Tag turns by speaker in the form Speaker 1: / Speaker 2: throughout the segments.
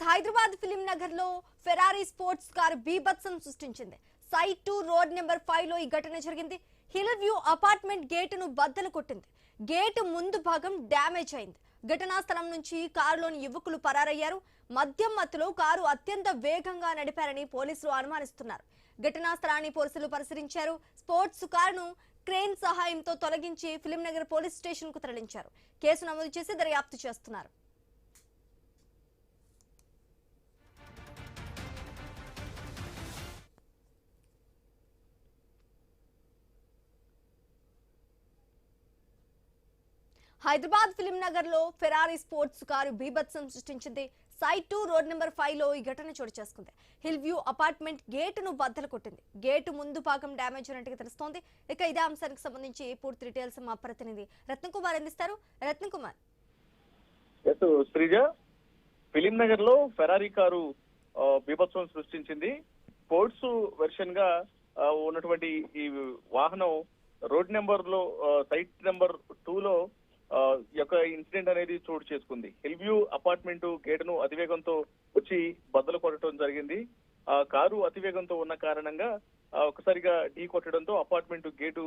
Speaker 1: Hyderabad film Nagar లో Ferrari sports car బీభత్సం సృష్టించింది. సైట్ 2 రోడ్ నెంబర్ 5 లో ఈ ఘటన జరిగింది. హిల్ వ్యూ అపార్ట్మెంట్ గేటును బద్దలు కొట్టింది. గేటు ముందు భాగం డ్యామేజ్ అయింది. ఘటనా స్థలం నుంచి కారులోని యువకులు పరారయ్యారు. మద్యం మత్తులో కారు అత్యంత వేగంగా నడిపారని పోలీసులు అనుమానిస్తున్నారు. ఘటనా స్థలాన్ని పోలీసులు పరిశీలించారు. స్పోర్ట్స్ కారును క్రేన్ సహాయంతో తొలగించి ఫిలిం నగర్ పోలీస్ స్టేషన్ కు తరలించారు. కేసు నమోదు చేసి దర్యాప్తు చేస్తున్నారు. హైదరాబాద్ ఫిలిం నగర్ లో ఫెరారీ స్పోర్ట్స్ కారు బీభత్సం సృష్టించింది. సైట్ 2 రోడ్ నెంబర్ 5 లో ఈ ఘటన చోటు చేసుకుంది. హిల్ వ్యూ అపార్ట్మెంట్ గేటును బద్దలు కొట్టింది. గేటు ముందు భాగం డ్యామేజ్ అయినట్టుగా తెలుస్తోంది. ఇక ఇదే అంశానికి సంబంధించి పూర్తి డీటెయిల్స్ మా ప్రతినిధి రత్నకుమార్ అందిస్తారు. రత్నకుమార్.
Speaker 2: శ్రీజ, ఫిలిం నగర్ లో ఫెరారీ కారు బీభత్సం సృష్టించింది. స్పోర్ట్స్ వెర్షన్ గా ఉన్నటువంటి ఈ వాహనం రోడ్ నెంబర్ లో సైట్ నెంబర్ 2 లో యొక్క ఇన్సిడెంట్ అనేది చోటు చేసుకుంది. హిల్ వ్యూ అపార్ట్మెంట్ గేటును అతివేగంతో వచ్చి బద్దలు కొట్టడం జరిగింది. కారు అతివేగంతో ఉన్న కారణంగా ఒకసారిగా ఢీ కొట్టడంతో అపార్ట్మెంట్ గేటు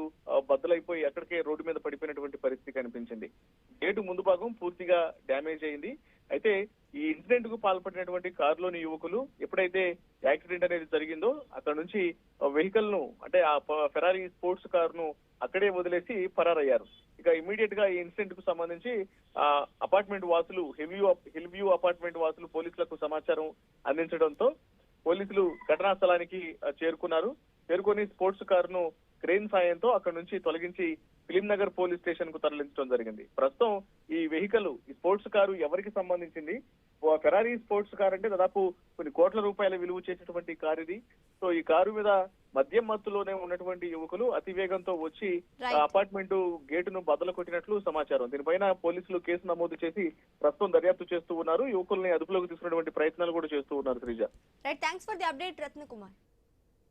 Speaker 2: బద్దలైపోయి అక్కడికే రోడ్డు మీద పడిపోయినటువంటి పరిస్థితి కనిపించింది. గేటు ముందు భాగం పూర్తిగా డ్యామేజ్ అయింది. అయితే ఈ ఇన్సిడెంట్ కు పాల్పడినటువంటి కారులోని యువకులు ఎప్పుడైతే యాక్సిడెంట్ అనేది జరిగిందో అక్కడ నుంచి వెహికల్ ను అంటే ఆ ఫెరారీ స్పోర్ట్స్ కారును అక్కడే వదిలేసి పరారయ్యారు. ఇక ఇమీడియట్ గా ఈ ఇన్సిడెంట్ కు సంబంధించి అపార్ట్మెంట్ వాసులు హిల్ వ్యూ అపార్ట్మెంట్ వాసులు పోలీసులకు సమాచారం అందించడంతో పోలీసులు ఘటనా స్థలానికి చేరుకొని స్పోర్ట్స్ కారును క్రేన్ సాయంతో అక్కడ నుంచి తొలగించి ఫిలిం నగర్ పోలీస్ స్టేషన్ కు తరలించడం జరిగింది. ప్రస్తుతం ఈ వెహికల్ ఈ స్పోర్ట్స్ కారు ఎవరికి సంబంధించింది? ఫెరారీ స్పోర్ట్స్ కార్ అంటే దాదాపు కొన్ని కోట్ల రూపాయల విలువ చేసేటువంటి కారు ఇది. సో ఈ కారు మీద మద్యం మత్తులోనే ఉన్నటువంటి యువకులు అతివేగంతో వచ్చి అపార్ట్మెంట్ గేటును బద్దలు కొట్టినట్లు సమాచారం. దీనిపైన పోలీసులు కేసు నమోదు చేసి ప్రస్తుతం దర్యాప్తు చేస్తూ ఉన్నారు. యువకుల్ని అదుపులోకి తీసుకున్నటువంటి ప్రయత్నాలు కూడా చేస్తూ ఉన్నారు. Sreeja,
Speaker 1: thanks for the update Ratnakumar.